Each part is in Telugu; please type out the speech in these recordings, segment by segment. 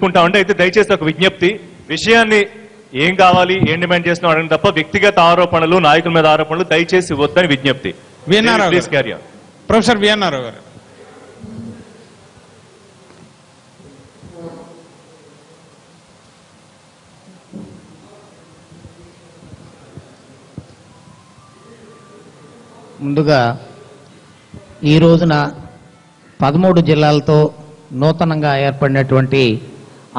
పుచ్చుకుంటా ఉంటే, అయితే దయచేసి ఒక విజ్ఞప్తి, విషయాన్ని ఏం కావాలి ఏం డిమాండ్ చేస్తున్నాం అడగడం తప్ప వ్యక్తిగత ఆరోపణలు, నాయకుల మీద ఆరోపణలు దయచేసి వద్దని విజ్ఞప్తి. ప్రొఫెసర్ విఎన్ఆర్ గారు. ముందుగా ఈ రోజున 13 జిల్లాలతో నూతనంగా ఏర్పడినటువంటి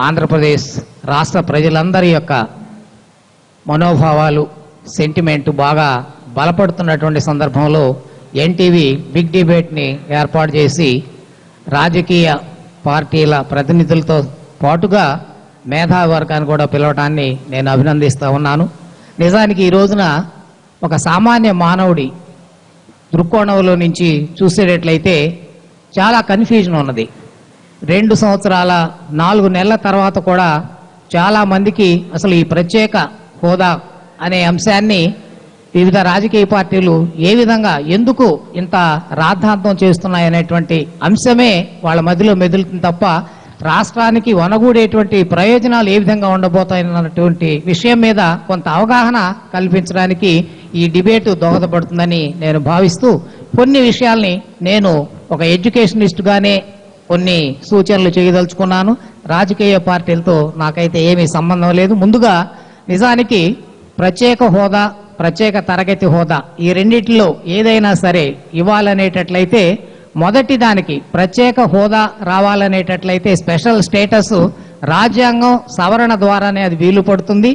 ఆంధ్రప్రదేశ్ రాష్ట్ర ప్రజలందరి యొక్క మనోభావాలు, సెంటిమెంట్ బాగా బలపడుతున్నటువంటి సందర్భంలో ఎన్టీవీ బిగ్ డిబేట్ని ఏర్పాటు చేసి రాజకీయ పార్టీల ప్రతినిధులతో పాటుగా మేధావర్గాన్ని కూడా పిలవటాన్ని నేను అభినందిస్తూ ఉన్నాను. నిజానికి ఈ రోజున ఒక సామాన్య మానవుడి దృక్కోణంలో నుంచి చూసేటట్లయితే చాలా కన్ఫ్యూజన్ ఉన్నది. 2 సంవత్సరాల 4 నెలల తర్వాత కూడా చాలామందికి అసలు ఈ ప్రత్యేక హోదా అనే అంశాన్ని వివిధ రాజకీయ పార్టీలు ఏ విధంగా ఎందుకు ఇంత రాద్ధాంతం చేస్తున్నాయనేటువంటి అంశమే వాళ్ళ మధ్యలో మెదులుతుంది తప్ప రాష్ట్రానికి వనగూడేటువంటి ప్రయోజనాలు ఏ విధంగా ఉండబోతాయన్నటువంటి విషయం మీద కొంత అవగాహన కల్పించడానికి ఈ డిబేటు దోహదపడుతుందని నేను భావిస్తూ కొన్ని విషయాల్ని నేను ఒక ఎడ్యుకేషనిస్ట్గానే కొన్ని సూచనలు చేయదలుచుకున్నాను. రాజకీయ పార్టీలతో నాకైతే ఏమీ సంబంధం లేదు. ముందుగా నిజానికి ప్రత్యేక హోదా, ప్రత్యేక తరగతి హోదా ఈ రెండిటిలో ఏదైనా సరే ఇవ్వాలనేటట్లయితే మొదటి దానికి ప్రత్యేక హోదా రావాలనేటట్లయితే స్పెషల్ స్టేటస్ రాజ్యాంగం సవరణ ద్వారానే అది వీలు పడుతుంది.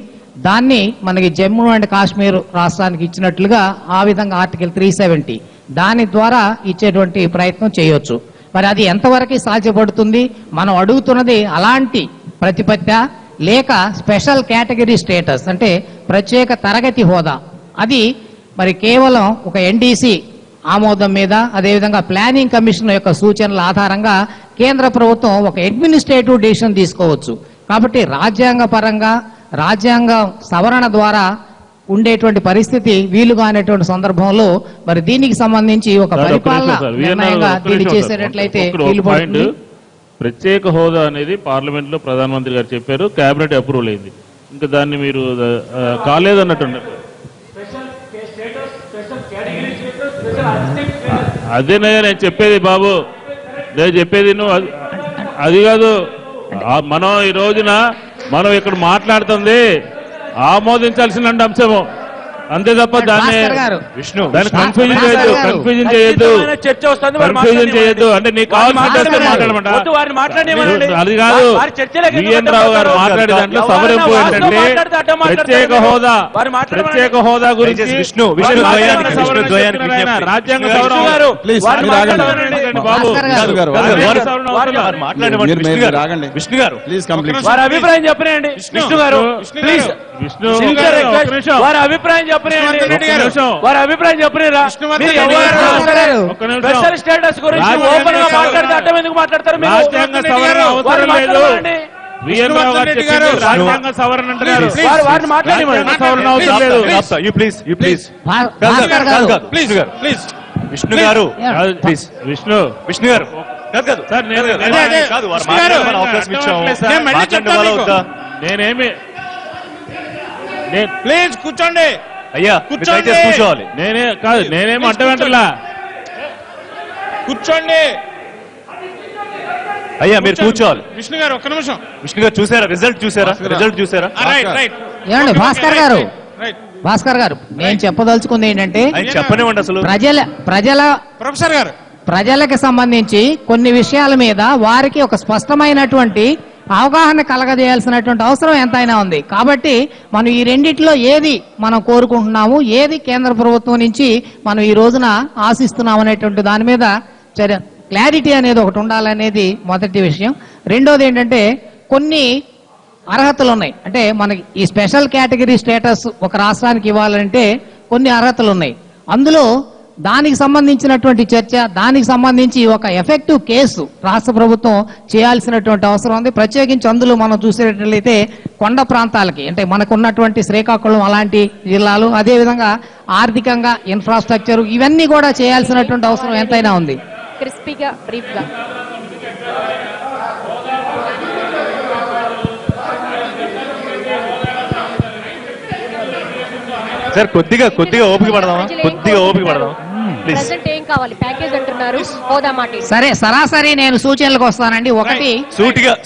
దాన్ని మనకి జమ్మూ అండ్ కాశ్మీర్ రాష్ట్రానికి ఇచ్చినట్లుగా ఆ విధంగా ఆర్టికల్ 370 దాని ద్వారా ఇచ్చేటువంటి ప్రయత్నం చేయొచ్చు. మరి అది ఎంతవరకు సాధ్యపడుతుంది? మనం అడుగుతున్నది అలాంటి ప్రతిపత్త లేక స్పెషల్ కేటగిరీ స్టేటస్ అంటే ప్రత్యేక తరగతి హోదా. అది మరి కేవలం ఒక ఎన్డీసీ ఆమోదం మీద, అదేవిధంగా ప్లానింగ్ కమిషన్ యొక్క సూచనల ఆధారంగా కేంద్ర ప్రభుత్వం ఒక అడ్మినిస్ట్రేటివ్ డెసిషన్ తీసుకోవచ్చు. కాబట్టి రాజ్యాంగ పరంగా రాజ్యాంగ సవరణ ద్వారా ఉండేటువంటి పరిస్థితి వీలుగా అనేటువంటి సందర్భంలో మరి దీనికి సంబంధించి ఒక పరిపాలన నిర్ణయంగా దీన్ని చేసేటట్లయితే వీలు పడుతుంది. ప్రత్యేక హోదా అనేది పార్లమెంట్ లో ప్రధానమంత్రి గారు చెప్పారు, కేబినెట్ అప్రూవల్ అయింది. ఇంకా దాన్ని మీరు కాలేదన్నట్టు అదేనయ్యా నేను చెప్పేది బాబు, నేను చెప్పేది నువ్వు అది కాదు. మనం ఈ రోజున మనం ఇక్కడ మాట్లాడుతుంది ఆమోదించాల్సిన అంశము అంతే తప్ప దాన్ని కన్ఫ్యూజన్ చేయొద్దు అంటే నీకు కావాల్సిన మాట్లాడమంట. అది కాదు, విఎన్ రావు గారు మాట్లాడే దాంట్లో సవరింపు ఏంటంటే ప్రత్యేక హోదా గురించి రాజ్యాంగ వారి అభిప్రాయం చెప్పనండి. విష్ణు గారు ప్లీజ్, వారి అభిప్రాయం వారి అభిప్రాయం చెప్పలేరా? స్పెషల్ స్టేటస్ గురించి ఓపెన్ గా మాట్లాడితే అడ్డం ఎందుకు మాట్లాడతారు? రాజ్యాంగ సవరణ అవసరం లేదు. రాజ్యాంగ సవరణ అంటారు, వారిని మాట్లాడి సవరణ అవసరం లేదు. విష్ణు గారు ప్లీజ్, విష్ణు గారు నేనేమి ప్లీజ్ కూర్చోండి అయ్యా, కూర్చోవాలి. నేనేం అడ్డమంటలా, కూర్చోండి అయ్యా, మీరు కూర్చోవాలి. విష్ణు గారు ఒక్క నిమిషం. విష్ణు గారు చూసారా? రిజల్ట్ చూసారా? ఏమండి భాస్కర్ గారు నేను చెప్పదలుచుకుంది ఏంటంటే చెప్పనివ్వండి. అసలు ప్రొఫెసర్ గారు ప్రజలకు సంబంధించి కొన్ని విషయాల మీద వారికి ఒక స్పష్టమైనటువంటి అవగాహన కలగజేయాల్సినటువంటి అవసరం ఎంతైనా ఉంది. కాబట్టి మనం ఈ రెండిట్లో ఏది మనం కోరుకుంటున్నాము, ఏది కేంద్ర ప్రభుత్వం నుంచి మనం ఈ రోజున ఆశిస్తున్నాం అనేటువంటి దాని మీద క్లారిటీ అనేది ఒకటి ఉండాలనేది మొదటి విషయం. రెండోది ఏంటంటే కొన్ని అర్హతలు ఉన్నాయి. అంటే మనకి ఈ స్పెషల్ కేటగిరీ స్టేటస్ ఒక రాష్ట్రానికి ఇవ్వాలంటే కొన్ని అర్హతలు ఉన్నాయి. అందులో దానికి సంబంధించినటువంటి చర్చ, దానికి సంబంధించి ఒక ఎఫెక్టివ్ కేసు రాష్ట్ర ప్రభుత్వం చేయాల్సినటువంటి అవసరం ఉంది. ప్రత్యేకించి అందులో మనం చూసేటట్లయితే కొండ ప్రాంతాలకి, అంటే మనకున్నటువంటి శ్రీకాకుళం అలాంటి జిల్లాలు, అదేవిధంగా ఆర్థికంగా ఇన్ఫ్రాస్ట్రక్చర్ ఇవన్నీ కూడా చేయాల్సినటువంటి అవసరం ఎంతైనా ఉంది. సార్ కొద్దిగా ఓపిక పడదాం, కొద్దిగా ఓపిక పడదాం ప్లీజ్. ప్రెసెంట్ ఏం కావాలి? ప్యాకేజ్ అంటున్నారు, హోదా మాట ఏంటి? సరే సరాసరి నేను సూచనలకు వస్తానండి. ఒకటి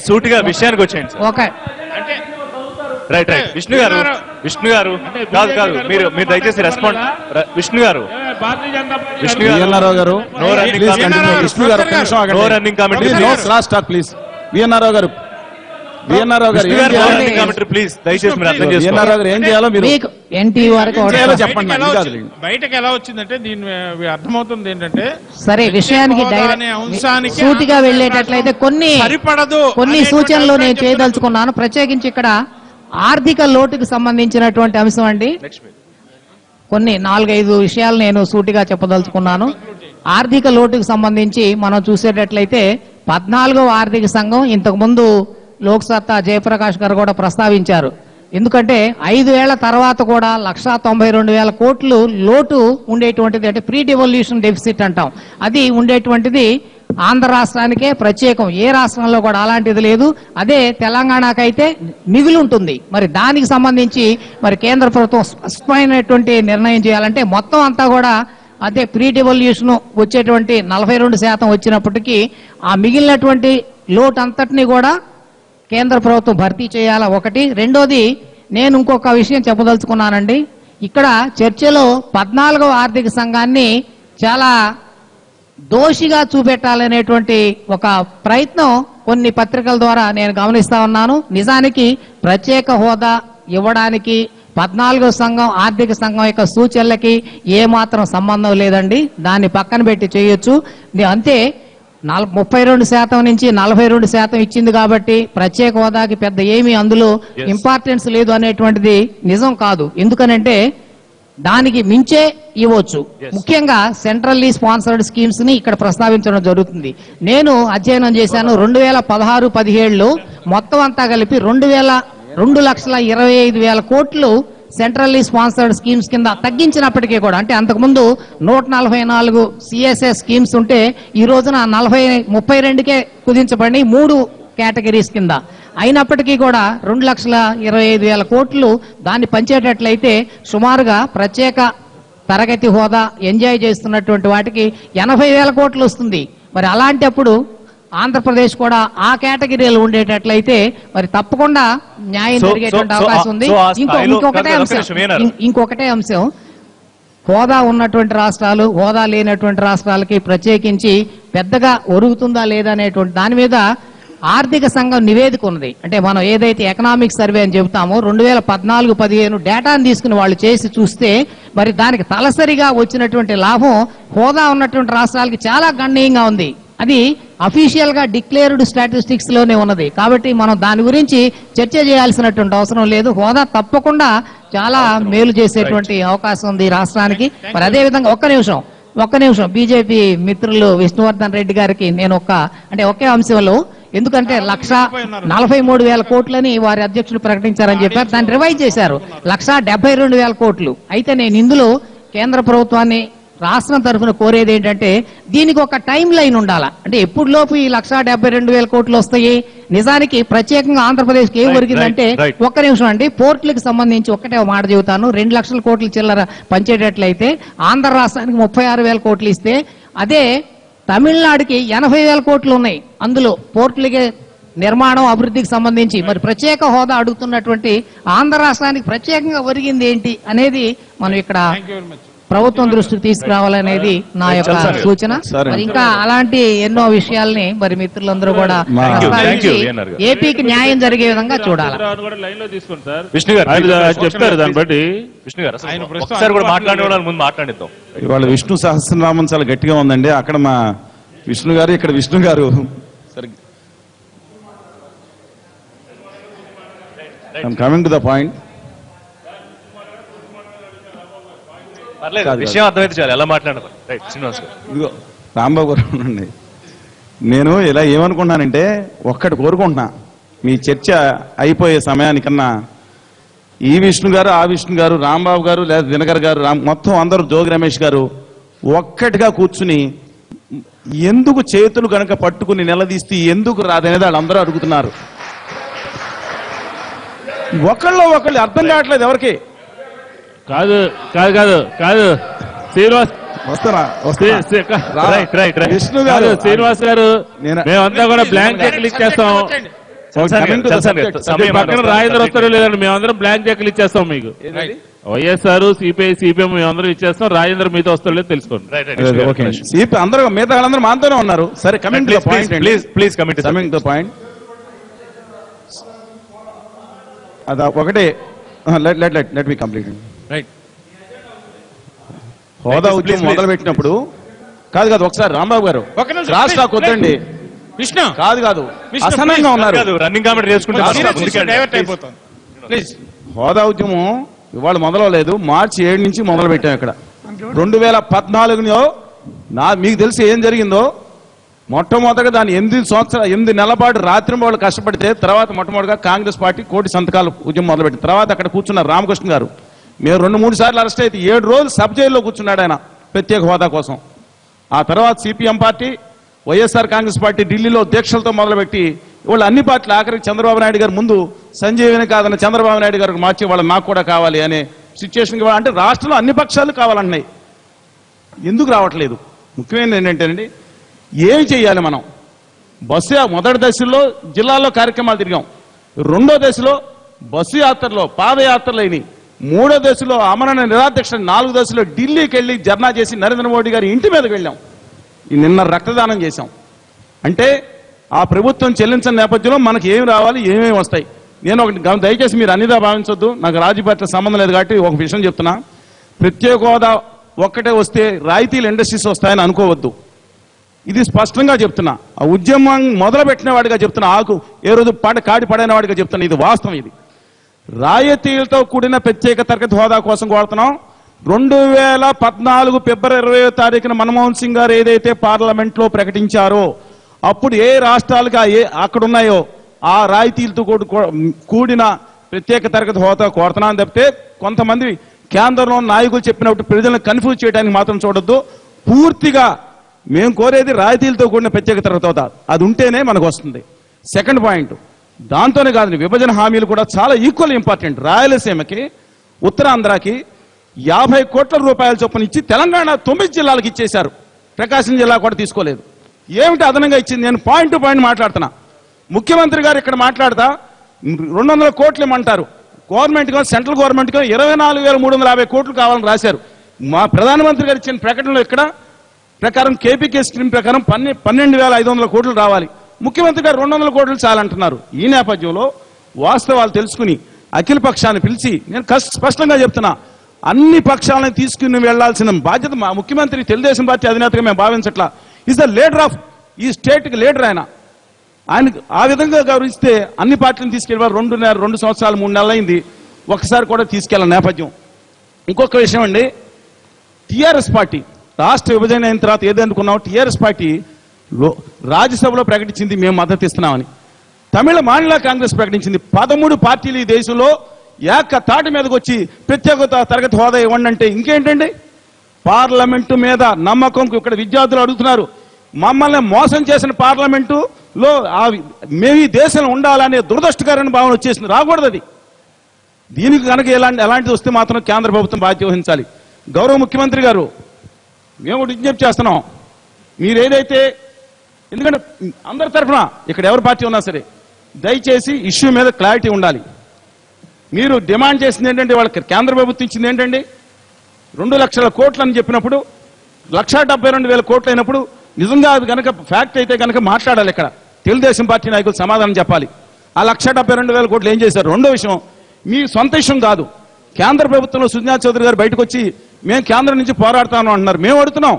సూటిగా విషయానికి వచ్చేయండి సార్. ఒక రైట్ విష్ణు గారు కాదు మీరు దయచేసి రెస్పాండ్. విష్ణు గారు విఎన్ఆర్ఓ గారు నో రన్నింగ్ కామెంట్. విష్ణు గారు ఒక్క నిమిషం ఆగండి. No running comment. No cross talk please. VNRO garu please దయచేసి మీరు అర్థం విఎన్ఆర్ఓ చేసుకోండి. గారు ఏం చేయాలో మీరు మీకు ఎన్టీ వరకు ఏం చేయాలో చెప్పండి. నాకు ఇది కాదు. బయటకు ఎలా వచ్చిందంటే దీని అర్థమవుతుంది ఏంటంటే సరే విషయానికి హోదా అనే అంశానికి సూటిగా వెళ్ళేటట్లయితే సరిపడదు కొన్ని అనేటువంటి సూచనలు నేను అభిప్రాయం చేయదలుచుకున్నాను. ప్రత్యేకించి ఇక్కడ ఆర్థిక లోటుకు సంబంధించినటువంటి అంశం అండి. కొన్ని 4-5 విషయాలు నేను సూటిగా చెప్పదలుచుకున్నాను. ఆర్థిక లోటుకు సంబంధించి మనం చూసేటట్లయితే 14వ ఆర్థిక సంఘం ఇంతకు ముందు లోక్సత్తా జయప్రకాష్ గారు కూడా ప్రస్తావించారు. ఎందుకంటే 5 ఏళ్ల తర్వాత కూడా 192,000 కోట్లు లోటు ఉండేటువంటిది, అంటే ప్రీ డివల్యూషన్ డెఫిసిట్ అంటాం, అది ఉండేటువంటిది ఆంధ్ర రాష్ట్రానికే ప్రత్యేకం. ఏ రాష్ట్రంలో కూడా అలాంటిది లేదు. అదే తెలంగాణకైతే మిగిలి ఉంటుంది. మరి దానికి సంబంధించి మరి కేంద్ర ప్రభుత్వం స్పష్టమైనటువంటి నిర్ణయం చేయాలంటే మొత్తం అంతా కూడా అదే ప్రీ డివల్యూషన్ వచ్చేటువంటి 42% వచ్చినప్పటికీ ఆ మిగిలినటువంటి లోటు అంతటినీ కూడా కేంద్ర ప్రభుత్వం భర్తీ చేయాల. ఒకటి. రెండోది, నేను ఇంకొక విషయం చెప్పదలుచుకున్నానండి. ఇక్కడ చర్చలో 14వ ఆర్థిక సంఘాన్ని చాలా దోషిగా చూపెట్టాలనేటువంటి ఒక ప్రయత్నం కొన్ని పత్రికల ద్వారా నేను గమనిస్తా ఉన్నాను. నిజానికి ప్రత్యేక హోదా ఇవ్వడానికి 14వ సంఘం ఆర్థిక సంఘం యొక్క సూచనలకి ఏమాత్రం సంబంధం లేదండి. దాన్ని పక్కన పెట్టి చేయొచ్చు. అంతే 32% నుంచి 42% ఇచ్చింది కాబట్టి ప్రత్యేక హోదాకి పెద్ద ఏమీ అందులో ఇంపార్టెన్స్ లేదు అనేటువంటిది నిజం కాదు. ఎందుకనంటే దానికి మించే ఇవ్వచ్చు. ముఖ్యంగా సెంట్రల్లీ స్పాన్సర్డ్ స్కీమ్స్ ని ఇక్కడ ప్రస్తావించడం జరుగుతుంది. నేను అధ్యయనం చేశాను. 2016-17లో మొత్తం అంతా కలిపి 2,25,000 కోట్లు సెంట్రల్లీ స్పాన్సర్డ్ స్కీమ్స్ కింద తగ్గించినప్పటికీ కూడా, అంటే అంతకుముందు 144 సిఎస్ఎస్ స్కీమ్స్ ఉంటే ఈ రోజున 32కే కుదించబడి 3 కేటగిరీస్ కింద అయినప్పటికీ కూడా 2,25,000 కోట్లు దాన్ని పంచేటట్లయితే సుమారుగా ప్రత్యేక తరగతి హోదా ఎంజాయ్ చేస్తున్నటువంటి వాటికి 80,000 కోట్లు వస్తుంది. మరి అలాంటప్పుడు ఆంధ్రప్రదేశ్ కూడా ఆ కేటగిరీలో ఉండేటట్లయితే మరి తప్పకుండా న్యాయం జరిగేటువంటి అవకాశం ఉంది. ఇంకొకటే అంశం, హోదా ఉన్నటువంటి రాష్ట్రాలు, హోదా లేనటువంటి రాష్ట్రాలకి ప్రత్యేకించి పెద్దగా ఒరుగుతుందా లేదా అనేటువంటి దాని మీద ఆర్థిక సంఘం నివేదిక ఉన్నది. అంటే మనం ఏదైతే ఎకనామిక్ సర్వే అని చెబుతామో 2014-15 డేటాను తీసుకుని వాళ్ళు చేసి చూస్తే మరి దానికి తలసరిగా వచ్చినటువంటి లాభం హోదా ఉన్నటువంటి రాష్ట్రాలకి చాలా గణనీయంగా ఉంది. అది అఫీషియల్ గా డిక్లేర్డ్ స్టాటిస్టిక్స్ లోనే ఉన్నది. కాబట్టి మనం దాని గురించి చర్చ చేయాల్సినటువంటి అవసరం లేదు. హోదా తప్పకుండా చాలా మేలు చేసేటువంటి అవకాశం ఉంది రాష్ట్రానికి. మరి అదే విధంగా ఒక్క నిమిషం బీజేపీ మిత్రులు విష్ణువర్ధన్ రెడ్డి గారికి నేను ఒకే అంశంలో, ఎందుకంటే 1,43,000 కోట్లని వారి అధ్యక్షులు ప్రకటించారని చెప్పారు. దాన్ని రివైజ్ చేశారు 1,72,000 కోట్లు. అయితే నేను ఇందులో కేంద్ర ప్రభుత్వాన్ని రాష్ట్రం తరఫున కోరేది ఏంటంటే దీనికి ఒక టైం లైన్ ఉండాలా. అంటే ఎప్పుడులోపు ఈ 1,72,000 కోట్లు వస్తాయి? నిజానికి ప్రత్యేకంగా ఆంధ్రప్రదేశ్కి ఏం ఒరిగిందంటే, ఒక్క నిమిషం అండి, పోర్టులకు సంబంధించి ఒక్కటే మాట చెబుతాను. 2 లక్షల కోట్ల చిల్లర పంచేటట్లయితే ఆంధ్ర రాష్ట్రానికి 36,000 కోట్లు ఇస్తే, అదే తమిళనాడుకి 80,000 కోట్లు ఉన్నాయి. అందులో పోర్టులకి నిర్మాణం అభివృద్ధికి సంబంధించి మరి ప్రత్యేక హోదా అడుగుతున్నటువంటి ఆంధ్ర రాష్ట్రానికి ప్రత్యేకంగా ఒరిగింది ఏంటి అనేది మనం ఇక్కడ ప్రభుత్వం దృష్టికి తీసుకురావాలనేది నా యొక్క సూచన. మరి ఇంకా అలాంటి ఎన్నో విషయాల్ని మరి మిత్రులందరూ కూడా ఏపీకి న్యాయం జరిగే విధంగా చూడాలి. చెప్తారు దాన్ని బట్టి. ఇవాళ విష్ణు సహస్రనామం చాలా గట్టిగా ఉందండి. అక్కడ మా విష్ణు గారు, ఇక్కడ విష్ణు గారు. Coming to the point. విషయం అర్థమైతే చాలు, ఎలా మాట్లాడదు. ఇదిగో రాంబాబు గారు ఉండండి. నేను ఇలా ఏమనుకున్నానంటే ఒక్కటి కోరుకుంటున్నా, మీ చర్చ అయిపోయే సమయానికన్నా ఈ విష్ణు గారు, ఆ విష్ణు గారు, రాంబాబు గారు, లేదా దినకర్ గారు, మొత్తం అందరూ జోగి రమేష్ గారు ఒక్కటిగా కూర్చుని ఎందుకు చేతులు గనక పట్టుకుని నిలదీస్తే ఎందుకు రాదనేది వాళ్ళందరూ అడుగుతున్నారు. ఒకళ్ళు అర్థం కావట్లేదు ఎవరికి. కాదు కాదు కాదు కాదు శ్రీనివాస్ వస్తారా రైట్ రైట్ రైట్ విష్ణు గారు శ్రీనివాస్ గారు నేను- మేమంతా కూడా బ్లాంక్ చెక్లు ఇచ్చేస్తాం మీ పక్కన రాజేంద్ర వస్తారో లేదండి మేమందరం బ్లాంక్ చెక్లు ఇచ్చేస్తాం మీకు వైఎస్ఆర్ సిపిఎం మేమందరం ఇచ్చేస్తాం రాజేంద్ర మీతో వస్తారో లేదో తెలుసుకోండి ఓకే సిపి అందరూ మిగతా వాళ్ళందరూ మాతోనే ఉన్నారు సరే coming to the point please committee coming to the point అది ఒకటే లెట్ మీ కంప్లీట్ రైట్ హోదా ఉద్యమం మొదలు పెట్టినప్పుడు కాదు కాదు ఒకసారి రాంబాబు గారు ఒక నిమిషం, రాష్ట్ర please, కొద్దండి విష్ణు కాదు కాదు విష్ణు, అసహనంగా ఉన్నారు రన్నింగ్ కామెంట్ చేసుకుంటే డైవర్ట్ అయిపోతుంది ప్లీజ్ హోదా ఉద్యమం ఇవాళ మొదలవలేదు మార్చి 7 నుంచి మొదలు పెట్టాం ఇక్కడ 2014లో మీకు తెలిసి ఏం జరిగిందో మొట్టమొదటిగా దాన్ని 8 నెలల పాటు రాత్రి వాళ్ళు కష్టపడితే తర్వాత మొట్టమొదటిగా కాంగ్రెస్ పార్టీ కోటి సంతకాలు ఉద్యమం మొదలుపెట్టింది తర్వాత అక్కడ కూర్చున్నారు రామకృష్ణ గారు మేము 2-3 సార్లు అరెస్ట్ అయితే 7 రోజులు సబ్ జైల్లో కూర్చున్నాడు ఆయన ప్రత్యేక హోదా కోసం ఆ తర్వాత CPM party YSR Congress party ఢిల్లీలో దీక్షలతో మొదలుపెట్టి వాళ్ళు అన్ని పార్టీలు ఆఖరికి చంద్రబాబు నాయుడు గారు ముందు సంజీవిని కాదన్న చంద్రబాబు నాయుడు గారికి మార్చి వాళ్ళు నాకు కూడా కావాలి అనే సిచ్యువేషన్ అంటే రాష్ట్రంలో అన్ని పక్షాలు కావాలన్నాయి ఎందుకు రావట్లేదు ముఖ్యమైనది ఏంటంటేనండి ఏం చేయాలి మనం బస్సు మొదటి దశలో జిల్లాల్లో కార్యక్రమాలు తిరిగాం రెండో దశలో బస్సు యాత్రలో పాదయాత్రలు అయినాయి మూడో దశలో అమరణ నిరాధ్యక్ష 4 దశలో ఢిల్లీకి వెళ్ళి ధర్నా చేసి నరేంద్ర మోడీ గారి ఇంటి మీదకి వెళ్ళాం నిన్న రక్తదానం చేశాం అంటే ఆ ప్రభుత్వం చెల్లించిన నేపథ్యంలో మనకి ఏమి రావాలి ఏమేమి వస్తాయి నేను ఒకటి దయచేసి మీరు అన్నిదా భావించొద్దు నాకు రాజకీయ సంబంధం లేదు కాబట్టి ఒక విషయం చెప్తున్నా ప్రత్యేక హోదా ఒక్కటే వస్తే రాయితీలు ఇండస్ట్రీస్ వస్తాయని అనుకోవద్దు ఇది స్పష్టంగా చెప్తున్నా ఆ ఉద్యమం మొదలు పెట్టిన వాడిగా చెప్తున్నా ఆకు ఏ రోజు కాడి పడైన వాడిగా చెప్తున్నా ఇది వాస్తవం ఇది రాయితీలతో కూడిన ప్రత్యేక తరగతి హోదా కోసం కోరుతున్నాం 2014 ఫిబ్రవరి 20వ తారీఖున మన్మోహన్ సింగ్ గారు ఏదైతే పార్లమెంట్ లో ప్రకటించారో అప్పుడు ఏ రాష్ట్రాలకు అక్కడ ఉన్నాయో ఆ రాయితీలతో కూడిన ప్రత్యేక తరగతి హోదా కోరుతున్నాను తప్పితే కొంతమంది కేంద్రంలో నాయకులు చెప్పినప్పుడు ప్రజలను కన్ఫ్యూజ్ చేయడానికి మాత్రం చూడొద్దు పూర్తిగా మేము కోరేది రాయితీలతో కూడిన ప్రత్యేక తరగతి హోదా అది ఉంటేనే మనకు వస్తుంది సెకండ్ పాయింట్ దాంతోనే కాదు విభజన హామీలు కూడా చాలా ఈక్వల్ ఇంపార్టెంట్ రాయలసీమకి ఉత్తరాంధ్రకి 50 కోట్ల రూపాయల చొప్పున ఇచ్చి తెలంగాణ 9 జిల్లాలకు ఇచ్చేశారు ప్రకాశం జిల్లా కూడా తీసుకోలేదు ఏమిటి అదనంగా ఇచ్చింది నేను పాయింట్ టు పాయింట్ మాట్లాడుతున్నా ముఖ్యమంత్రి గారు ఇక్కడ మాట్లాడతా 200 కోట్లు ఇమ్మంటారు గవర్నమెంట్ సెంట్రల్ గవర్నమెంట్ 24,350 కోట్లు కావాలని రాశారు మా ప్రధానమంత్రి గారు ఇచ్చిన ప్రకటనలో ఇక్కడ ప్రకారం కేపీకే స్కీమ్ ప్రకారం 12,500 కోట్లు రావాలి ముఖ్యమంత్రి గారు 200 కోట్లు చాలంటున్నారు ఈ నేపథ్యంలో వాస్తవాలు తెలుసుకుని అఖిల పక్షాన్ని పిలిచి నేను స్పష్టంగా చెప్తున్నా అన్ని పక్షాలను తీసుకుని వెళ్లాల్సిన బాధ్యత మా ముఖ్యమంత్రి తెలుగుదేశం పార్టీ అధినేతగా మేము భావించట్లా ఈజ్ ద లీడర్ ఆఫ్ ఈ స్టేట్ కి లీడర్ ఆయన ఆ విధంగా గౌరవిస్తే అన్ని పార్టీలను తీసుకెళ్ళారు 2 సంవత్సరాలు 3 నెలలు అయింది ఒకసారి కూడా తీసుకెళ్ళిన నేపథ్యం ఇంకొక విషయం అండి టీఆర్ఎస్ పార్టీ రాష్ట్ర విభజన అయిన తర్వాత ఏదనుకున్నాం టీఆర్ఎస్ పార్టీ రాజ్యసభలో ప్రకటించింది మేము మద్దతు ఇస్తున్నామని తమిళ మానిల కాంగ్రెస్ ప్రకటించింది 13 పార్టీలు ఈ దేశంలో తాటి మీదకి వచ్చి ప్రత్యేక తరగతి హోదా ఇవ్వండి అంటే ఇంకేంటండి పార్లమెంటు మీద నమ్మకం ఇక్కడ విద్యార్థులు అడుగుతున్నారు మమ్మల్ని మోసం చేసిన పార్లమెంటులో మేము ఈ దేశంలో ఉండాలనే దురదృష్టకరమైన భావన వచ్చేసింది రాకూడదు అది దీనికి కనుక ఎలాంటిది వస్తే మాత్రం కేంద్ర ప్రభుత్వం బాధ్యత వహించాలి గౌరవ ముఖ్యమంత్రి గారు మేము విజ్ఞప్తి చేస్తున్నాం మీరేదైతే ఎందుకంటే అందరి తరఫున ఇక్కడ ఎవరి పార్టీ ఉన్నా సరే దయచేసి ఇష్యూ మీద క్లారిటీ ఉండాలి మీరు డిమాండ్ చేసింది ఏంటంటే వాళ్ళకి కేంద్ర ప్రభుత్వం ఇచ్చింది ఏంటండి 2 లక్షల కోట్లు అని చెప్పినప్పుడు 1,72,000 కోట్లు అయినప్పుడు నిజంగా అది కనుక ఫ్యాక్ట్ అయితే కనుక మాట్లాడాలి ఇక్కడ తెలుగుదేశం పార్టీ నాయకులు సమాధానం చెప్పాలి ఆ 1,72,000 కోట్లు ఏం చేశారు రెండో విషయం మీ సొంత విషయం కాదు కేంద్ర ప్రభుత్వంలో సుజనా చౌదరి గారు బయటకు వచ్చి మేము కేంద్రం నుంచి పోరాడుతాను అంటున్నారు మేము అడుగుతున్నాం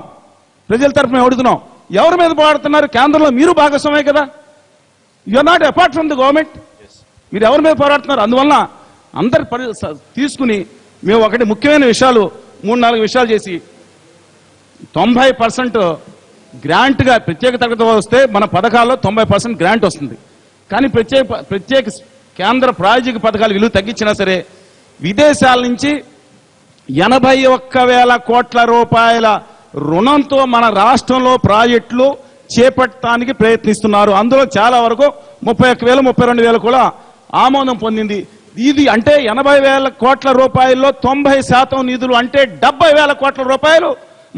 ప్రజల తరఫున మేము అడుగుతున్నాం ఎవరి మీద పోరాడుతున్నారు కేంద్రంలో మీరు భాగస్వామే కదా you're not apart from the government మీరు ఎవరి మీద పోరాడుతున్నారు అందువలన అందరి తీసుకుని మేము ఒకటి ముఖ్యమైన విషయాలు 3-4 విషయాలు చేసి 90% గ్రాంట్గా ప్రత్యేక తరగతి వస్తే మన పథకాల్లో 90% గ్రాంట్ వస్తుంది కానీ ప్రత్యేక కేంద్ర ప్రాయోజిక పథకాల విలువ తగ్గించినా సరే విదేశాల నుంచి 81,000 కోట్ల రూపాయల రుణంతో మన రాష్ట్రంలో ప్రాజెక్టులు చేపట్టడానికి ప్రయత్నిస్తున్నారు అందులో చాలా వరకు 31,000 32,000 కూడా ఆమోదం పొందింది ఇది అంటే 80,000 కోట్ల రూపాయల్లో 90% నిధులు అంటే 70,000 కోట్ల రూపాయలు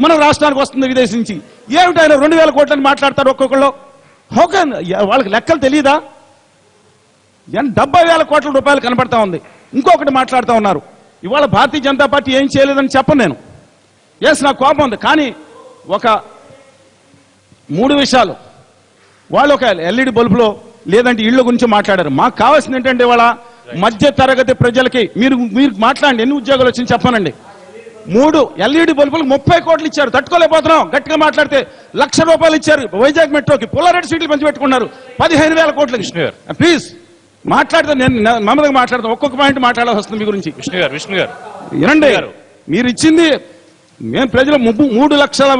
మన రాష్ట్రానికి వస్తుంది విదేశీ నుంచి. ఏమిటైనా 2,000 కోట్లని మాట్లాడతారు ఒక్కొక్కళ్ళు. వాళ్ళకి లెక్కలు తెలియదా? 70,000 కోట్ల రూపాయలు కనపడతా ఉంది. ఇంకొకటి మాట్లాడుతూ ఉన్నారు, ఇవాళ భారతీయ జనతా పార్టీ ఏం చేయలేదని చెప్పను నేను. నాకు కోపం ఉంది, కానీ ఒక 3 విషయాలు వాళ్ళు ఒక ఎల్ఈడి బల్బులో లేదంటే ఇళ్ల గురించి మాట్లాడారు. మాకు కావాల్సింది ఏంటంటే ఇవాళ మధ్య తరగతి ప్రజలకి మీరు మాట్లాడండి, ఎన్ని ఉద్యోగాలు వచ్చింది చెప్పానండి. 3 ఎల్ఈడి బల్బులు 30 కోట్లు ఇచ్చారు, తట్టుకోలేకపోతున్నాం. గట్టిగా మాట్లాడితే ₹1,00,000 ఇచ్చారు వైజాగ్ మెట్రోకి. పుల్లారెడ్డి సీట్లు పంచి పెట్టుకున్నారు 15,000 కోట్లకి. ప్లీజ్ మాట్లాడితే నేను మమ్మల్ని మాట్లాడతాను, ఒక్కొక్క పాయింట్ మాట్లాడాల్సి వస్తుంది మీ గురించి. విష్ణు గారు వినండి, మీరు ఇచ్చింది మేము ప్రజలు 3 లక్షల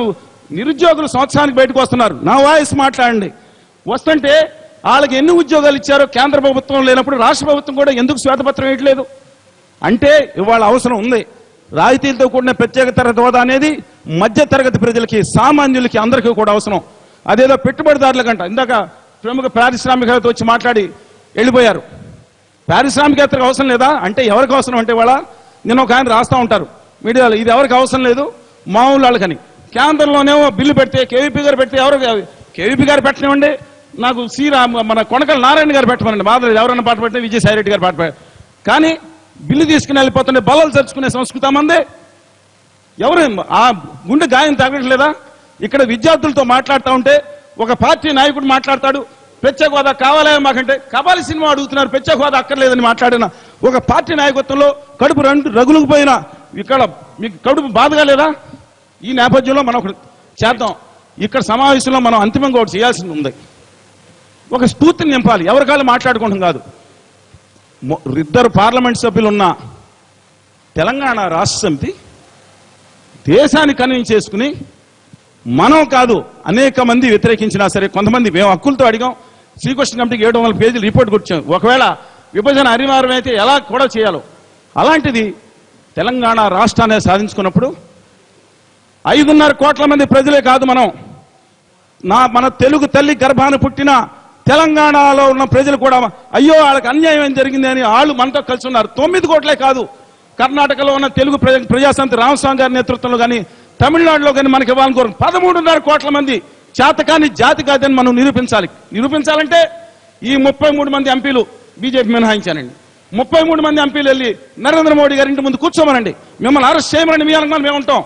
నిరుద్యోగులు సంవత్సరానికి బయటకు వస్తున్నారు. నా వాయిస్ మాట్లాడండి. వస్తుంటే వాళ్ళకి ఎన్ని ఉద్యోగాలు ఇచ్చారో కేంద్ర ప్రభుత్వం లేనప్పుడు రాష్ట్ర ప్రభుత్వం కూడా ఎందుకు శ్వేతపత్రం వేయట్లేదు అంటే ఇవాళ అవసరం ఉంది. రాయితీలతో కూడిన ప్రత్యేక తరగతి హోదా అనేది మధ్య తరగతి ప్రజలకి, సామాన్యులకి, అందరికీ కూడా అవసరం. అదేదో పెట్టుబడిదారులకంట ఇందాక ప్రముఖ పారిశ్రామికవేత్త వచ్చి మాట్లాడి వెళ్ళిపోయారు. పారిశ్రామికవేత్తలకు అవసరం లేదా అంటే ఎవరికి అవసరం అంటే ఇవాళ నేను ఒక ఆయన రాస్తా ఉంటారు మీడియాలో, ఇది ఎవరికి అవసరం లేదు మామూలు వాళ్ళకని. కేంద్రంలోనేమో బిల్లు పెడితే కేవీపీ గారు పెడితే ఎవరు కేవీపీ గారు పెట్టనివ్వండి, నాకు మన కొనకల నారాయణ గారు పెట్టమనండి, బాధ ఎవరైనా పాట పెట్టినా విజయసాయి రెడ్డి గారు పాట పెట్టారు. కానీ బిల్లు తీసుకుని వెళ్ళిపోతుండే బల్లలు తెరుచుకునే సంస్కృతి మంది. ఎవరు ఆ గుండె గాయం తగ్గట్లేదా? ఇక్కడ విద్యార్థులతో మాట్లాడుతూ ఉంటే ఒక పార్టీ నాయకుడు మాట్లాడతాడు, ప్రత్యేక హోదా కావాలా మాకంటే కబాలి సినిమా అడుగుతున్నారు, ప్రత్యేక హోదా అక్కర్లేదని మాట్లాడిన ఒక పార్టీ నాయకత్వంలో కడుపు రగులుకు పోయినా ఇక్కడ మీకు కడుపు బాధగా లేదా? ఈ నేపథ్యంలో మనం ఒకటి చేద్దాం. ఇక్కడ సమావేశంలో మనం అంతిమంగా ఒకటి చేయాల్సింది ఉంది. ఒక స్ఫూర్తిని నింపాలి, ఎవరికాళ్ళు మాట్లాడుకుంటాం కాదు. 2 పార్లమెంట్ సభ్యులు ఉన్న తెలంగాణ రాష్ట్ర సమితి దేశాన్ని కన్విన్స్ చేసుకుని మనం కాదు అనేక మంది వ్యతిరేకించినా సరే, కొంతమంది మేము హక్కులతో అడిగాం. శ్రీకృష్ణ కమిటీకి 700 పేజీలు రిపోర్ట్ కూర్చాం. ఒకవేళ విభజన అనివార్యం అయితే ఎలా కూడా చేయాలో అలాంటిది తెలంగాణ రాష్ట్రాన్ని సాధించుకున్నప్పుడు 5.5 కోట్ల మంది ప్రజలే కాదు, మన తెలుగు తల్లి గర్భాన్ని పుట్టిన తెలంగాణలో ఉన్న ప్రజలు కూడా అయ్యో వాళ్ళకి అన్యాయం ఏం జరిగింది అని వాళ్ళు మనతో కలిసి ఉన్నారు. 9 కోట్లే కాదు, కర్ణాటకలో ఉన్న తెలుగు ప్రజాసమితి రామస్వామి గారి నేతృత్వంలో కానీ తమిళనాడులో కానీ మనకి ఇవ్వాలని కోరు 13.5 కోట్ల మంది చేతకాని జాతి కాదని మనం నిరూపించాలంటే ఈ 33 మంది ఎంపీలు బీజేపీ మినహాయించానండి. 33 మంది ఎంపీలు వెళ్ళి నరేంద్ర మోడీ గారి ఇంటి ముందు కూర్చోమనండి, మిమ్మల్ని అరెస్ట్ చేయమని మీ అనుమానం మేము ఉంటాం.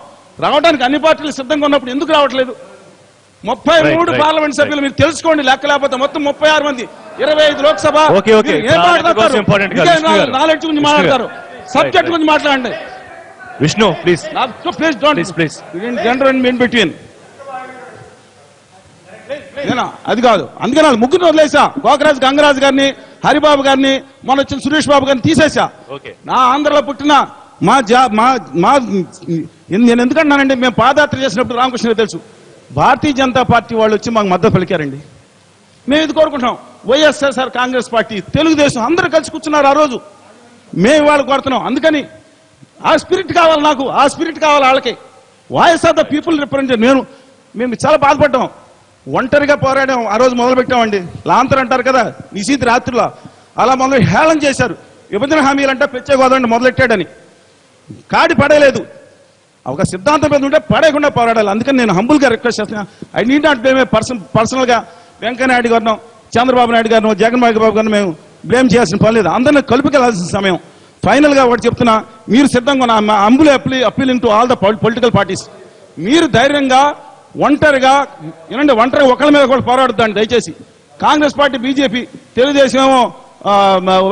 రావడానికి అన్ని పార్టీలు సిద్ధంగా ఉన్నప్పుడు ఎందుకు రావట్లేదు? 33 పార్లమెంట్ సభ్యులు మీరు తెలుసుకోండి, లెక్క లేకపోతే మొత్తం 36 మంది, 25 లోక్సభ. నాలెడ్జ్ గురించి మాట్లాడతారు, సబ్జెక్ట్ గురించి మాట్లాడండి. విష్ణు ప్లీజ్ బిట్వీన్ అది కాదు. అందుకని వాళ్ళు ముగ్గురు వదిలేసా, గోకరాజు గంగరాజు గారిని, హరిబాబు గారిని, మొన్న వచ్చిన సురేష్ బాబు గారిని తీసేసా. నా ఆంధ్రలో పుట్టిన నేను ఎందుకంటున్నానంటే మేము పాదయాత్ర చేసినప్పుడు రామకృష్ణ తెలుసు, భారతీయ జనతా పార్టీ వాళ్ళు వచ్చి మాకు మద్దతు పలికారండి. మేము ఇది కోరుకుంటున్నాం. వైఎస్ఆర్ కాంగ్రెస్ పార్టీ, తెలుగుదేశం అందరూ కలిసి కూర్చున్నారు ఆ రోజు. మేము వాళ్ళు కోరుతున్నాం. అందుకని ఆ స్పిరిట్ కావాలి నాకు, ఆ స్పిరిట్ కావాలి వాళ్ళకి. Voice of the people representative. మేము చాలా బాధపడ్డాం, ఒంటరిగా పోరాడాం. ఆ రోజు మొదలు పెట్టామండి. లాంతర్ అంటారు కదా, నిశీతి రాత్రిలో అలా మొదలు హేళన చేశారు. విభజన హామీలంటే ప్రత్యేక హోదా మొదలెట్టాడని కాడి పడలేదు. ఒక సిద్ధాంతం మీద ఉంటే పడేయకుండా పోరాడాలి. అందుకని నేను హంబుల్గా రిక్వెస్ట్ చేస్తున్నా, ఐ నీడ్ నాట్ బ్లేమ్ పర్సనల్గా వెంకయ్యనాయుడు గారినో, చంద్రబాబు నాయుడు గారినో, జగన్మోహన్ బాబు గారిని మేము బ్లేమ్ చేయాల్సిన పని లేదు. అందరినీ కలుపుకెళ్లాల్సిన సమయం. ఫైనల్ గా ఒకటి చెప్తున్నా, మీరు సిద్ధంగా Ambule appealing to all the political parties. మీరు ధైర్యంగా ఒంటరిగా ఒకళ్ళ మీద కూడా పోరాడుతాండి దయచేసి. కాంగ్రెస్ పార్టీ, బీజేపీ, తెలుగుదేశం ఏమో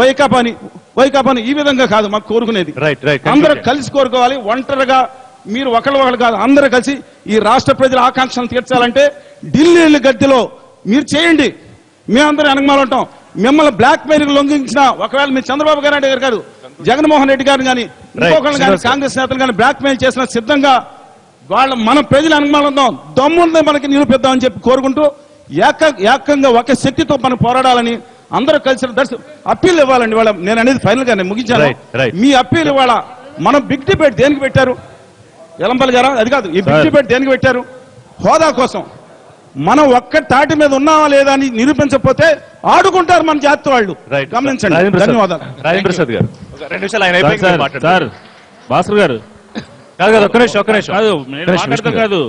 వైకాపాని ఈ విధంగా కాదు మాకు కోరుకునేది. అందరూ కలిసి కోరుకోవాలి. ఒంటరిగా మీరు ఒకళ్ళు కాదు, అందరూ కలిసి ఈ రాష్ట్ర ప్రజల ఆకాంక్షలను తీర్చాలంటే ఢిల్లీ గద్దెలో మీరు చేయండి. మేమందరం వెనకమాల ఉంటాం. మిమ్మల్ని బ్లాక్ మెయిల్ లొంగించిన ఒకవేళ మీరు చంద్రబాబు గారు కాదు, జగన్మోహన్ రెడ్డి గారిని కానీ, ఇంకొకళ్ళు కానీ, కాంగ్రెస్ నేతలు కానీ బ్లాక్ మెయిల్ చేసిన సిద్ధంగా మన ప్రజలు వెనకమాల ఉందాం, దమ్ముంది మనకి నిరూపిద్దామని చెప్పి కోరుకుంటూ ఏకంగా ఒక శక్తితో మనం పోరాడాలని అందరూ కలిసి అప్పీల్ ఇవ్వాలండి. వాళ్ళ నేను అనేది ఫైనల్ గా నేను ముగించాను. మీ అప్పీల్ ఇవాళ మనం బిగ్ డిబేట్ దేనికి పెట్టారు? ఎలంపల్లి గారా? అది కాదు. ఈ బిగ్ డిబేట్ దేనికి పెట్టారు? హోదా కోసం. మనం ఒక్క తాటి మీద ఉన్నావా లేదా అని నిరూపించకపోతే ఆడుకుంటారు మన జాతి వాళ్ళు. రైట్ గమనించండి. రాజేంద్ర ధన్యవాదాలు. రాజేంద్ర ప్రసాద్ గారు ఒక 2 నిమిషాలు ఆయన అయిపోయి సార్ మాట్లాడతారు. సార్ భాస్కర్ గారు కాదు కాదు ఒక్క నిమిషం కాదు నేను మాట్లాడతాం కాదు.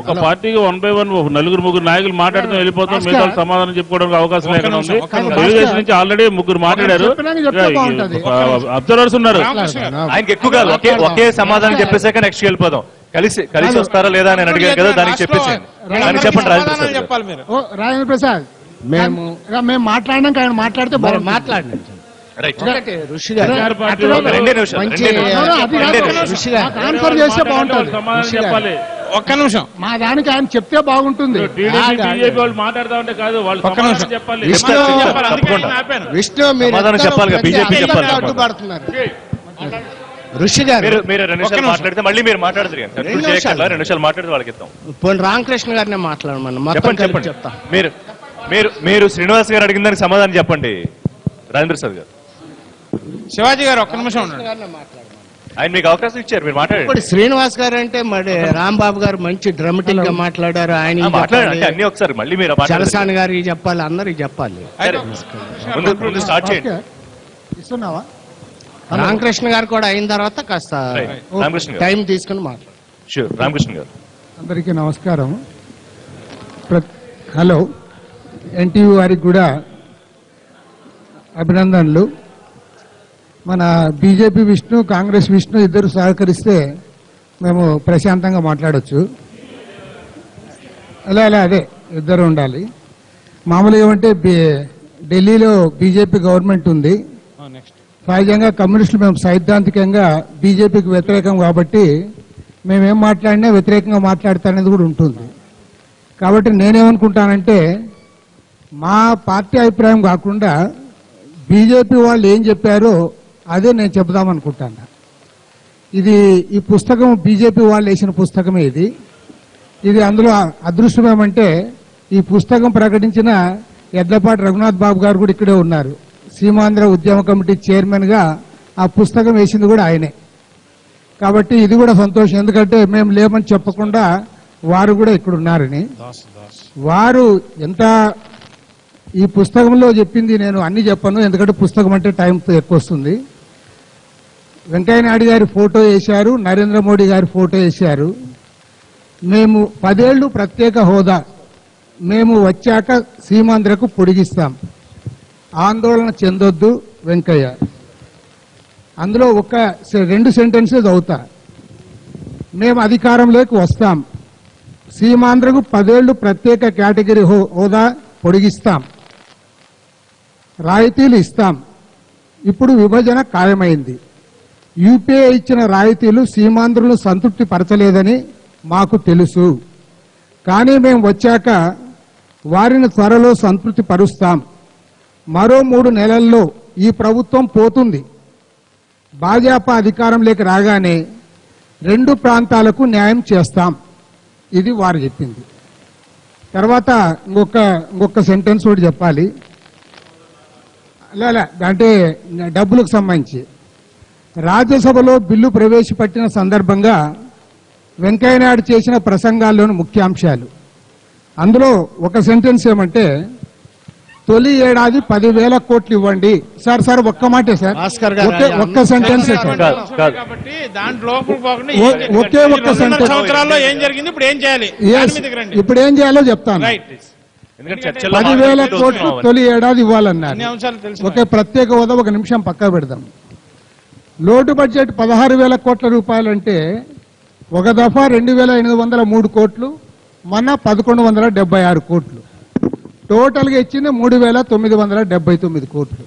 ఒక పార్టీకి 1 by 1 నలుగురు ముగ్గురు నాయకులు మాట్లాడుతూ వెళ్ళిపోతాం. మిగతా వాళ్ళు సమాధానం చెప్పుకోవడానికి అవకాశం లేకుండా ఉంది. తెలుగుదేశం నుంచి ఆల్రెడీ ముగ్గురు మాట్లాడారు. అబ్జర్వర్స్ ఉన్నారు. ఆయనకి ఎక్కువ కాదు ఒకే సమాధానం చెప్పేసాక నెక్స్ట్ వెళ్ళిపోదాం. కలిసి వస్తారా లేదా అని అడిగారు కదా, దానికి చెప్పేసాను. దానికి చెప్పండి రాజేంద్ర ప్రసాద్ చెప్పాలి మీరు. రాజేంద్ర ప్రసాద్ మేము మాట్లాడినాక ఆయన మాట్లాడితే మాట్లాడండి. రైట్ ఋషి గారు రెండే నిమిషాలు ఆన్సర్ చేస్తే బాగుంటుంది. సమాధానం చెప్పాలి. ఒక్క నిమిషం. మా దానికి ఆయన చెప్తే బాగుంటుంది. బీజేపీ వాళ్ళు మాట్లాడుతా ఉంటే కాదు, వాళ్ళు సమాధానం చెప్పాలి. తప్పకుండా విష్ణు సమాధానం చెప్పాలి. బీజేపీ చెప్పాలి. అడ్డుపడుతున్నారు. ఋషి గారు మీరు 2 నిమిషాలు మాట్లాడితే మళ్ళీ మీరు మాట్లాడతారు. 2 నిమిషాలు మాట్లాడితే వాళ్ళకి ఇస్తాం. పోనీ రామకృష్ణ గారినే మాట్లాడమని చెప్పండి. చెప్తా. మీరు శ్రీనివాస్ గారు అడిగిన దానికి సమాధానం చెప్పండి రాజేంద్ర ప్రసాద్ గారు. శివాజీ గారు ఒక్క నిమిషం ఉండండి. ఆయన మీకు అవకాశం ఇచ్చారు, మీరు మాట్లాడండి. ఇప్పుడు శ్రీనివాస్ గారు అంటే మరి రాంబాబు గారు మంచి డ్రమటిక్ గా మాట్లాడారు. ఆయన మాట్లాడండి అన్ని ఒకసారి మళ్ళీ మీరు చలసాని గారికి చెప్పాలి, అందరికి చెప్పాలి. ముందు స్టార్ట్ చేయండి. ఇస్తున్నావా? రామకృష్ణ గారు కూడా అయిన తర్వాత కాస్త రామకృష్ణ గారు టైం తీసుకుని మాట్లాడు. షూర్ రామకృష్ణ గారు. అందరికీ నమస్కారం. హలో, ఎన్టీవీ వారికి కూడా అభినందనలు. మన బీజేపీ విష్ణు, కాంగ్రెస్ విష్ణు ఇద్దరు సహకరిస్తే మేము ప్రశాంతంగా మాట్లాడొచ్చు. అదే ఇద్దరు ఉండాలి. మామూలుగా ఏమంటే ఢిల్లీలో బీజేపీ గవర్నమెంట్ ఉంది. సహజంగా కమ్యూనిస్టులు మేము సైద్ధాంతికంగా బీజేపీకి వ్యతిరేకం కాబట్టి మేమేం మాట్లాడినా వ్యతిరేకంగా మాట్లాడతానేది కూడా ఉంటుంది. కాబట్టి నేనేమనుకుంటానంటే మా పార్టీ అభిప్రాయం కాకుండా బీజేపీ వాళ్ళు ఏం చెప్పారో అదే నేను చెబుదామనుకుంటాను. ఈ పుస్తకం బీజేపీ వాళ్ళు వేసిన పుస్తకమే ఇది అందులో అదృష్టం ఏమంటే ఈ పుస్తకం ప్రకటించిన ఎడ్లపాటి రఘునాథ్ బాబు గారు కూడా ఇక్కడే ఉన్నారు. సీమాంధ్ర ఉద్యమ కమిటీ చైర్మన్ గా ఆ పుస్తకం వేసింది కూడా ఆయనే. కాబట్టి ఇది కూడా సంతోషం. ఎందుకంటే మేము లేమని చెప్పకుండా వారు కూడా ఇక్కడ ఉన్నారని. వారు ఎంత ఈ పుస్తకంలో చెప్పింది నేను అన్ని చెప్పను, ఎందుకంటే పుస్తకం అంటే టైం ఎక్కువ వస్తుంది. వెంకయ్య నాయుడు గారి ఫోటో వేశారు, నరేంద్ర మోడీ గారి ఫోటో వేశారు. మేము 10 ఏళ్లు ప్రత్యేక హోదా మేము వచ్చాక సీమాంధ్రకు పొడిగిస్తాం, ఆందోళన చెందొద్దు వెంకయ్య. అందులో 2 సెంటెన్సెస్ అవుతా. మేము అధికారంలోకి వస్తాం, సీమాంధ్రకు 10 ఏళ్లు ప్రత్యేక కేటగిరీ హోదా పొడిగిస్తాం, రాయితీలు ఇస్తాం. ఇప్పుడు విభజన ఖాయమైంది. యూపీఏ ఇచ్చిన రాయితీలు సీమాంధ్రులు సంతృప్తి పరచలేదని మాకు తెలుసు. కానీ మేము వచ్చాక వారిని త్వరలో సంతృప్తి పరుస్తాం. మరో 3 నెలల్లో ఈ ప్రభుత్వం పోతుంది. భాజపా అధికారంలోకి రాగానే 2 ప్రాంతాలకు న్యాయం చేస్తాం. ఇది వారు చెప్పింది. తర్వాత ఇంకొక సెంటెన్స్ కూడా చెప్పాలి. అంటే డబ్బులకు సంబంధించి రాజ్యసభలో బిల్లు ప్రవేశపెట్టిన సందర్భంగా వెంకయ్యనాయుడు చేసిన ప్రసంగాల్లోని ముఖ్యాంశాలు. అందులో ఒక సెంటెన్స్ ఏమంటే తొలి ఏడాది 10,000 కోట్లు ఇవ్వండి. సార్ ఒక్క మాటే సార్, ఒక్క సెంటెన్స్ కాబట్టి దాంట్లో ఒకే ఒక్క సెంటెన్స్. సంవత్సరాల్లో ఏం జరిగింది, ఇప్పుడు ఏం చేయాలి, ఇప్పుడు ఏం చేయాలో చెప్తాను. 10,000 కోట్లు తొలి ఏడాది ఇవ్వాలన్నారు. ఒకే ప్రత్యేక హోదా ఒక నిమిషం పక్కా పెడదాం. లోటు బడ్జెట్ 16,000 కోట్ల రూపాయలంటే ఒక దఫా 2,803 కోట్లు, మొన్న 1,176 కోట్లు, టోటల్గా ఇచ్చింది 3,979 కోట్లు.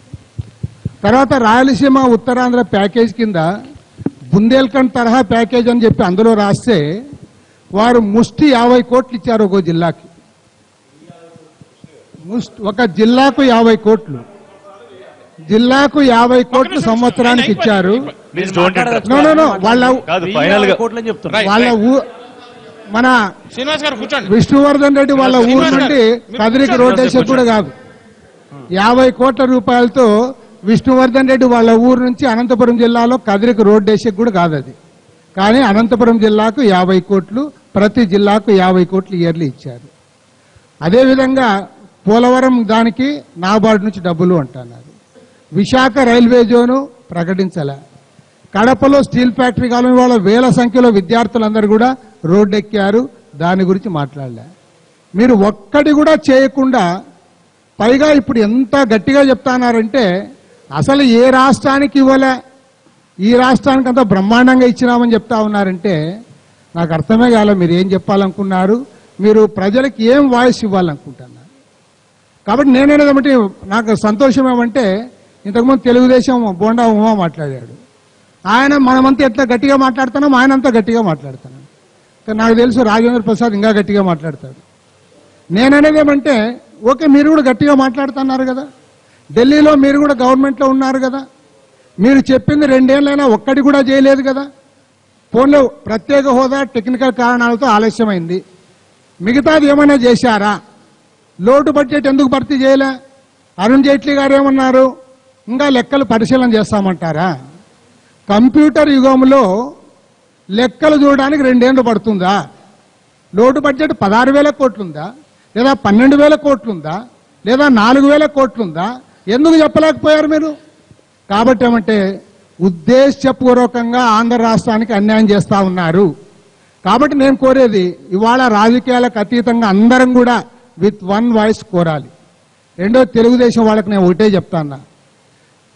తర్వాత రాయలసీమ ఉత్తరాంధ్ర ప్యాకేజ్ కింద బుందేల్ఖండ్ తరహా ప్యాకేజ్ అని చెప్పి అందులో రాస్తే వారు ముష్టి 50 కోట్లు ఇచ్చారు. ఒక జిల్లాకి, ఒక జిల్లాకు 50 కోట్లు, జిల్లాకు 50 కోట్లు సంవత్సరానికి ఇచ్చారు. వాళ్ళ మన విష్ణువర్ధన్ రెడ్డి వాళ్ళ ఊరు నుండి కదిరికి రోడ్ వేసే కూడా కాదు. 50 కోట్ల రూపాయలతో విష్ణువర్ధన్ రెడ్డి వాళ్ళ ఊరు నుంచి అనంతపురం జిల్లాలో కదిరికి రోడ్ వేసే కూడా కాదు అది. కానీ అనంతపురం జిల్లాకు 50 కోట్లు, ప్రతి జిల్లాకు 50 కోట్లు ఇయర్లీ ఇచ్చారు. అదేవిధంగా పోలవరం దానికి నాబార్డు నుంచి డబ్బులు అంటున్నారు. విశాఖ రైల్వే జోను ప్రకటించలే. కడపలో స్టీల్ ఫ్యాక్టరీ కాలం వాళ్ళ వేల సంఖ్యలో విద్యార్థులందరూ కూడా రోడ్డెక్కారు, దాని గురించి మాట్లాడలే. మీరు ఒక్కటి కూడా చేయకుండా పైగా ఇప్పుడు ఎంత గట్టిగా చెప్తానారంటే అసలు ఏ రాష్ట్రానికి ఇవ్వలే, ఈ రాష్ట్రానికి అంత బ్రహ్మాండంగా ఇచ్చినామని చెప్తా ఉన్నారంటే నాకు అర్థమే కాలే. మీరు ఏం చెప్పాలనుకున్నారు, మీరు ప్రజలకు ఏం వాయిస్ ఇవ్వాలనుకుంటున్నారు. కాబట్టి నేనేదంటే నాకు సంతోషం ఏమంటే ఇంతకుముందు తెలుగుదేశం బోండా ఉమా మాట్లాడాడు. ఆయన మనమంతా ఎట్లా గట్టిగా మాట్లాడుతున్నాం, ఆయన అంతా గట్టిగా మాట్లాడుతున్నాం. కానీ నాకు తెలుసు రాజేంద్ర ప్రసాద్ ఇంకా గట్టిగా మాట్లాడతాడు. నేననేది ఏమంటే ఓకే, మీరు కూడా గట్టిగా మాట్లాడుతున్నారు కదా, ఢిల్లీలో మీరు కూడా గవర్నమెంట్లో ఉన్నారు కదా, మీరు చెప్పింది 2 ఏళ్ళైనా ఒక్కటి కూడా చేయలేదు కదా. ఫోన్లో ప్రత్యేక హోదా టెక్నికల్ కారణాలతో ఆలస్యమైంది, మిగతాది ఏమైనా చేశారా? లోటు బడ్జెట్ ఎందుకు భర్తీ చేయలే? అరుణ్ జైట్లీ గారు ఏమన్నారు, ఇంకా లెక్కలు పరిశీలన చేస్తామంటారా? కంప్యూటర్ యుగంలో లెక్కలు చూడడానికి 2 ఏళ్ళు పడుతుందా? లోటు బడ్జెట్ 16,000 కోట్లుందా, లేదా 12,000 కోట్లుందా, లేదా 4,000 కోట్లుందా? ఎందుకు చెప్పలేకపోయారు మీరు? కాబట్టి ఏమంటే ఉద్దేశపూర్వకంగా ఆంధ్ర రాష్ట్రానికి అన్యాయం చేస్తా ఉన్నారు. కాబట్టి నేను కోరేది ఇవాళ రాజకీయాలకు అతీతంగా అందరం కూడా విత్ వన్ వాయిస్ కోరాలి. రెండో తెలుగుదేశం వాళ్ళకి నేను ఒకటే చెప్తాను,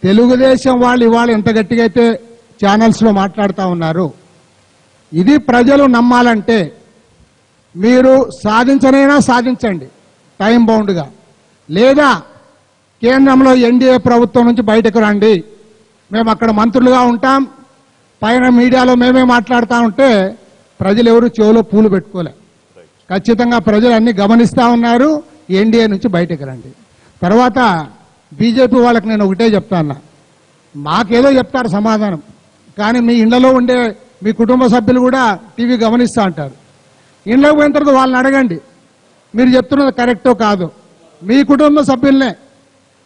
తెలుగుదేశం వాళ్ళు ఇవాళ ఎంత గట్టిగా అయితే ఛానల్స్లో మాట్లాడుతూ ఉన్నారు, ఇది ప్రజలు నమ్మాలంటే మీరు సాధించనైనా సాధించండి టైం బౌండ్గా, లేదా కేంద్రంలో ఎన్డీఏ ప్రభుత్వం నుంచి బయటకు రండి, మేము అక్కడ మంత్రులుగా ఉంటాం, పైన మీడియాలో మేమే మాట్లాడుతూ ఉంటే ప్రజలు ఎవరు చెవులో పూలు పెట్టుకోలే. ఖచ్చితంగా ప్రజలు అన్ని గమనిస్తూ ఉన్నారు, ఎన్డీఏ నుంచి బయటకు రండి. తర్వాత బీజేపీ వాళ్ళకి నేను ఒకటే చెప్తాను, మాకేదో చెప్తారు సమాధానం, కానీ మీ ఇళ్లలో ఉండే మీ కుటుంబ సభ్యులు కూడా టీవీ గమనిస్తూ ఉంటారు. ఇంట్లోకి పోయిన తర్వాత వాళ్ళని అడగండి, మీరు చెప్తున్నది కరెక్టో కాదు. మీ కుటుంబ సభ్యులనే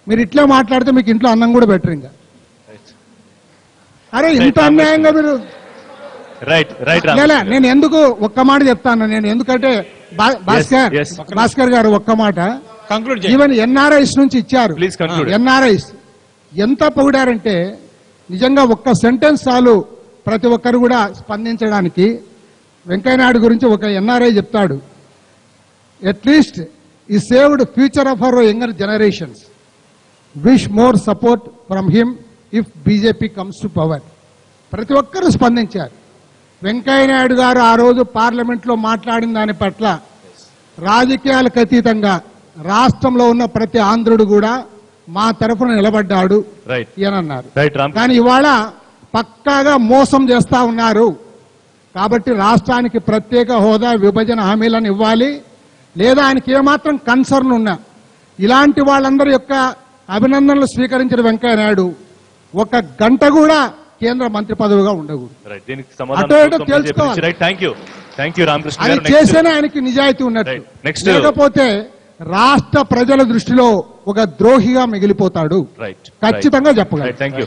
మీరు ఇట్లే మాట్లాడితే మీకు ఇంట్లో అన్నం కూడా బెటర్. ఇంకా అరే ఇంత అన్యాయంగా మీరు నేను ఎందుకు ఒక్క మాట చెప్తాను, నేను ఎందుకంటే భాస్కర్ గారు ఒక్క మాట, ఈవెన్ ఎన్ఆర్ఐస్ నుంచి ఇచ్చారు. ఎన్ఆర్ఐస్ ఎంత పొగిడారంటే నిజంగా ఒక్క సెంటెన్స్ చాలు ప్రతి ఒక్కరు కూడా స్పందించడానికి. వెంకయ్యనాయుడు గురించి ఒక ఎన్ఆర్ఐ చెప్తాడు, అట్లీస్ట్ ఈ saved future of our younger generations, wish more support from him if BJP comes to power. ప్రతి ఒక్కరూ స్పందించారు. వెంకయ్యనాయుడు గారు ఆ రోజు పార్లమెంట్లో మాట్లాడిన దాని పట్ల రాజకీయాలకు అతీతంగా రాష్ట్రంలో ఉన్న ప్రతి ఆంధ్రుడు కూడా మా తరఫున నిలబడ్డాడు అన్నారు. కానీ ఇవాళ పక్కాగా మోసం చేస్తా ఉన్నారు. కాబట్టి రాష్ట్రానికి ప్రత్యేక హోదా, విభజన హామీలను ఇవ్వాలి, లేదా ఆయనకి ఏమాత్రం కన్సర్న్ ఉన్నా ఇలాంటి వాళ్ళందరి యొక్క అభినందనలు స్వీకరించిన వెంకయ్యనాయుడు 1 గంట కూడా కేంద్ర మంత్రి పదవిగా ఉండకూడదు. తెలుసుకోవాలి, అది చేసేనే ఆయనకి నిజాయితీ ఉన్నట్టు. లేకపోతే రాష్ట్ర ప్రజల దృష్టిలో ఒక ద్రోహిగా మిగిలిపోతాడు. ఖచ్చితంగా చెప్పగలరు.